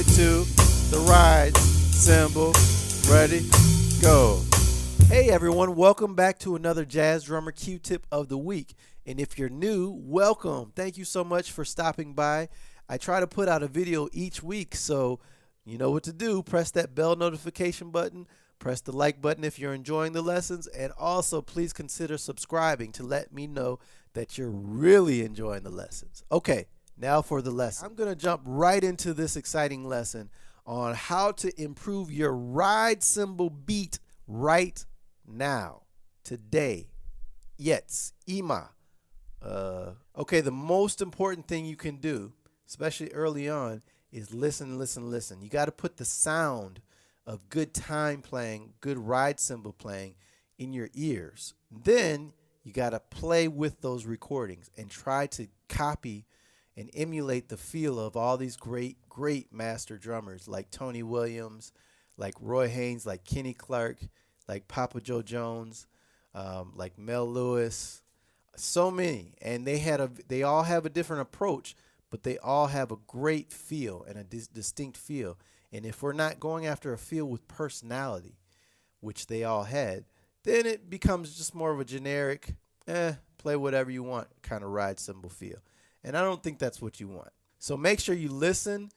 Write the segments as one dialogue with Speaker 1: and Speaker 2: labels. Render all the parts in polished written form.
Speaker 1: it to the ride cymbal. Ready, go. Hey everyone, welcome back to another Jazz Drummer Q-Tip of the week. And if you're new, welcome. Thank you so much for stopping by. I try to put out a video each week, so you know what to do. Press that bell notification button. Press the like button if you're enjoying the lessons. And also, please consider subscribing to let me know that you're really enjoying the lessons. Okay, now for the lesson. I'm going to jump right into this exciting lesson on how to improve your ride cymbal beat right now, today. Yes, ima. Okay, the most important thing you can do, especially early on, is listen. You got to put the sound of good time playing, good ride cymbal playing in your ears. Then you got to play with those recordings and try to copy and emulate the feel of all these great master drummers like Tony Williams, like Roy Haynes, like Kenny Clark, like Papa Joe Jones, like Mel Lewis, so many. And they all have a different approach, but they all have a great feel and a distinct feel. And if we're not going after a feel with personality, which they all had, then it becomes just more of a generic, play whatever you want kind of ride cymbal feel. And I don't think that's what you want. So make sure you listen.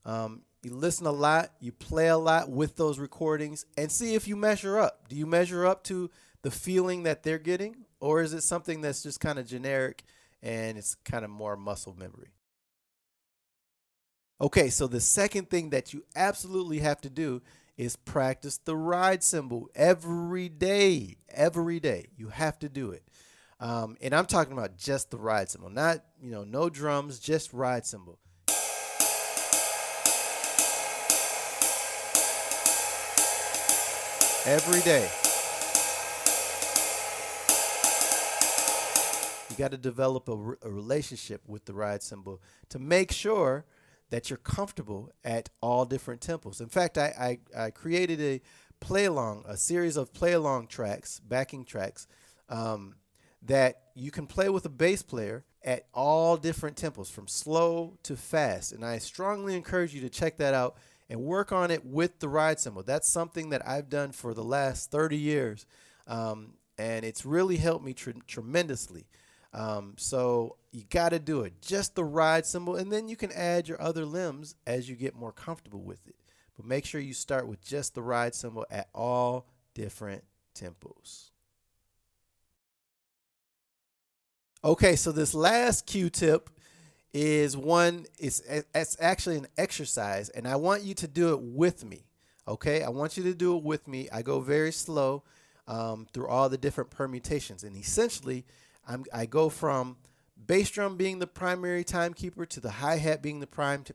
Speaker 1: You listen a lot. You play a lot with those recordings and see if you measure up. Do you measure up to the feeling that they're getting? Or is it something that's just kind of generic and it's kind of more muscle memory? Okay, so the second thing that you absolutely have to do is practice the ride cymbal every day. Every day. You have to do it. And I'm talking about just the ride cymbal, not, no drums, just ride cymbal. Every day. You got to develop a relationship with the ride cymbal to make sure that you're comfortable at all different tempos. In fact, I created a series of play-along tracks, backing tracks, that you can play with a bass player at all different tempos, from slow to fast. And I strongly encourage you to check that out and work on it with the ride cymbal. That's something that I've done for the last 30 years, and it's really helped me tremendously. So you got to do it, just the ride cymbal, and then you can add your other limbs as you get more comfortable with it. But make sure you start with just the ride cymbal at all different tempos. Okay, so this last Q-tip is it's actually an exercise, and I want you to do it with me. Okay, I want you to do it with me. I go very slow through all the different permutations, and essentially I go from bass drum being the primary timekeeper to the hi-hat being the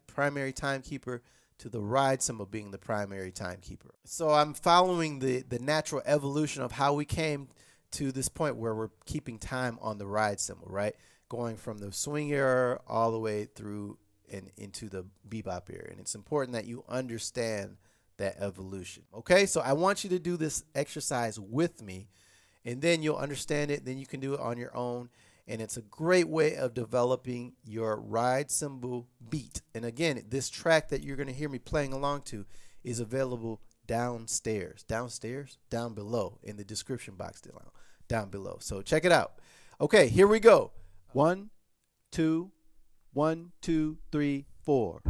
Speaker 1: primary timekeeper to the ride cymbal being the primary timekeeper. So I'm following the natural evolution of how we came to this point where we're keeping time on the ride cymbal, right? Going from the swing era all the way through and into the bebop era. And it's important that you understand that evolution. Okay, so I want you to do this exercise with me, and then you'll understand it. Then you can do it on your own. And it's a great way of developing your ride cymbal beat. And again, this track that you're going to hear me playing along to is available downstairs, down below in the description box down below. So check it out. Okay, here we go. 1, 2, 1, 2, 3, 4.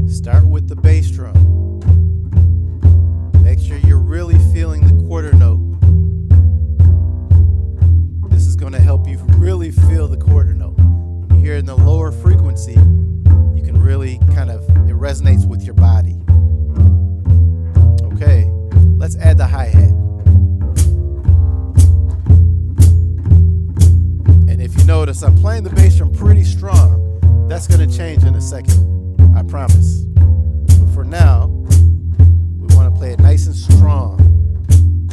Speaker 1: Start with the bass drum. Make sure you're really feeling the quarter note. This is going to help you really feel the quarter note. When you hear it in the lower frequency, you can really it resonates with your body. Okay, let's add the hi-hat. And if you notice, I'm playing the bass drum pretty strong. That's going to change in a second, I promise. But for now, we want to play it nice and strong,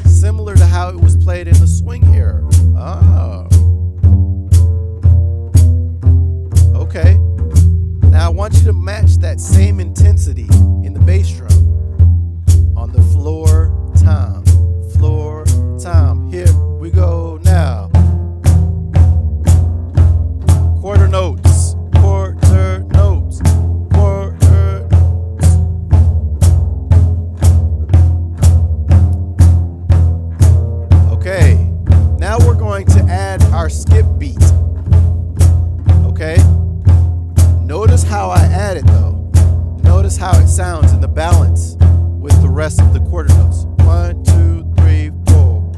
Speaker 1: similar to how it was played in the swing era. Oh. Okay. Now I want you to match that same intensity in the bass drum on the floor tom. Floor tom. Here we go now. Quarter notes. Quarter notes. sounds in the balance with the rest of the quarter notes. 1, 2, 3, 4.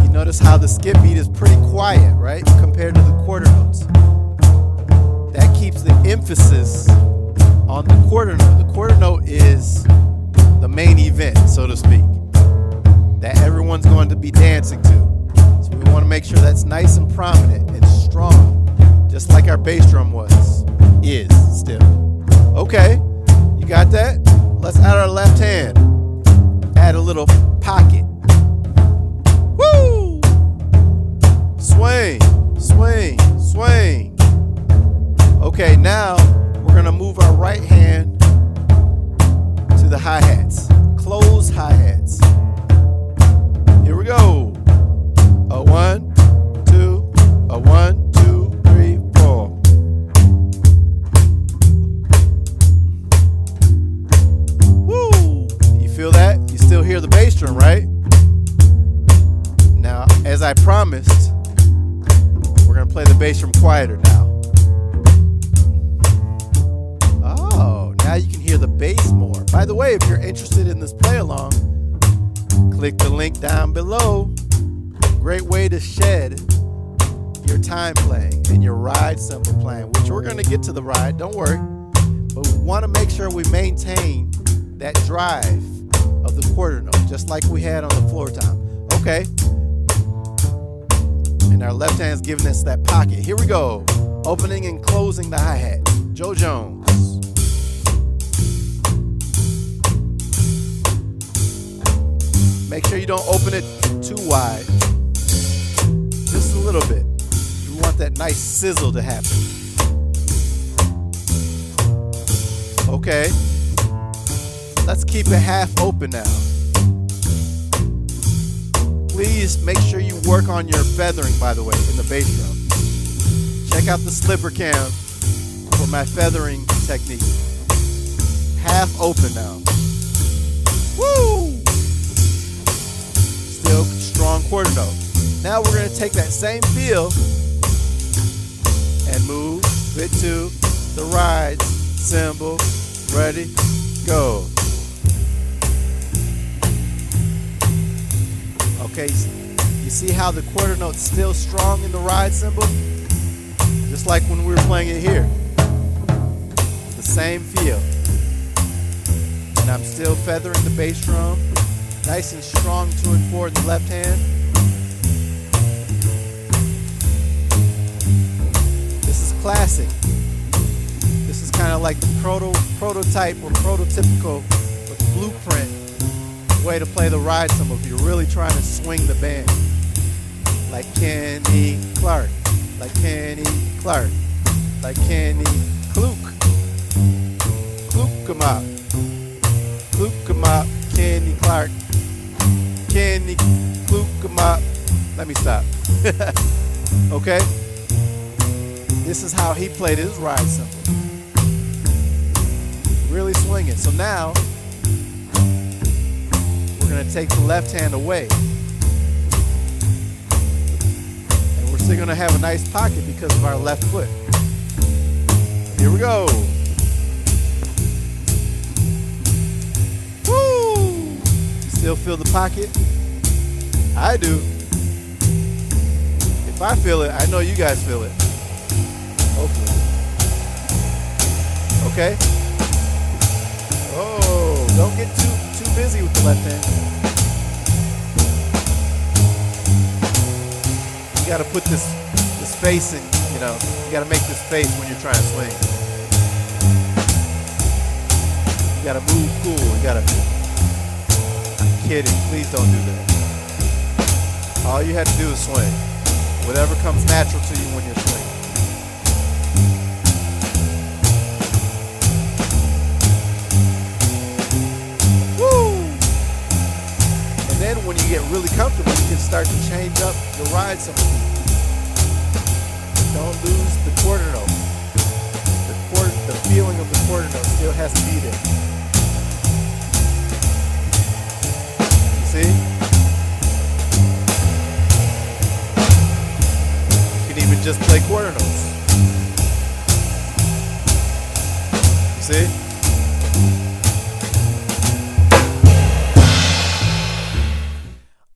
Speaker 1: You notice how the skip beat is pretty quiet, right? Compared to the quarter notes. That keeps the emphasis on the quarter note. The quarter note is the main event, so to speak, that everyone's going to be dancing to. So we want to make sure that's nice and prominent and strong, just like our bass drum is still. Okay, you got that? Let's add our left hand. Add a little pocket. Woo! Swing, swing, swing. Okay, now we're gonna move our right hand to the hi-hats. Close hi-hats. Here we go. A 1, 2, a 1, 2, 3, 4. Woo! You feel that? You still hear the bass drum, right? Now, as I promised, we're gonna play the bass drum quieter now. Oh, now you can hear the bass more. By the way, if you're interested in this play along, click the link down below. Great way to shed your time playing and your ride cymbal playing, which we're going to get to the ride, don't worry. But we want to make sure we maintain that drive of the quarter note, just like we had on the floor tom. Okay. And our left hand's giving us that pocket. Here we go. Opening and closing the hi-hat. Joe Jones. Make sure you don't open it too wide. Just a little bit. We want that nice sizzle to happen. Okay. Let's keep it half open now. Please make sure you work on your feathering, by the way, in the bass drum. Check out the slipper cam for my feathering technique. Half open now. Woo! Still strong quarter note. Now we're going to take that same feel and move it to the ride cymbal. Ready, go. Okay, you see how the quarter note's still strong in the ride cymbal? Just like when we were playing it here. The same feel. And I'm still feathering the bass drum. Nice and strong 2 and 4 in the left hand. This is classic. This is kind of like the prototype or prototypical blueprint way to play the ride cymbal if you're really trying to swing the band. Like Kenny Clark, like Kenny Clark, like Kenny Kluk. Kluk 'em up, Kluk 'em up, Kenny Clark, Kenny Kluk 'em up. Let me stop. Okay? This is how he played his ride cymbal. Really swinging. So now we're going to take the left hand away. And we're still going to have a nice pocket because of our left foot. Here we go. Woo! You still feel the pocket? I do. If I feel it, I know you guys feel it. Hopefully. Okay? Oh, don't get too busy with the left hand. You gotta put this face in, you know, you gotta make this face when you're trying to swing. You gotta move cool, you gotta, I'm kidding, please don't do that. All you have to do is swing. Whatever comes natural to you when you're swinging. When you get really comfortable, you can start to change up the ride cymbal. Don't lose the quarter note. The feeling of the quarter note still has to be there. You see? just play quarter notes. See?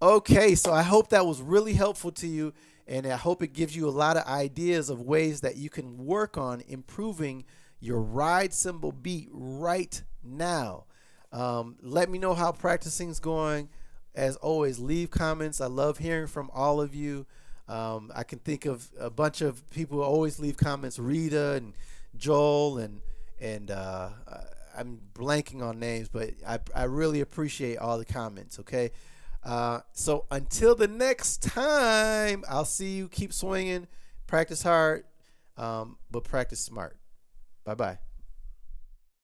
Speaker 1: Okay, so I hope that was really helpful to you, and I hope it gives you a lot of ideas of ways that you can work on improving your ride cymbal beat right now. Let me know how practicing's going. As always, leave comments. I love hearing from all of you. I can think of a bunch of people who always leave comments, Rita and Joel, and I'm blanking on names, but I really appreciate all the comments, okay? So until the next time, I'll see you. Keep swinging, practice hard, but practice smart. Bye-bye.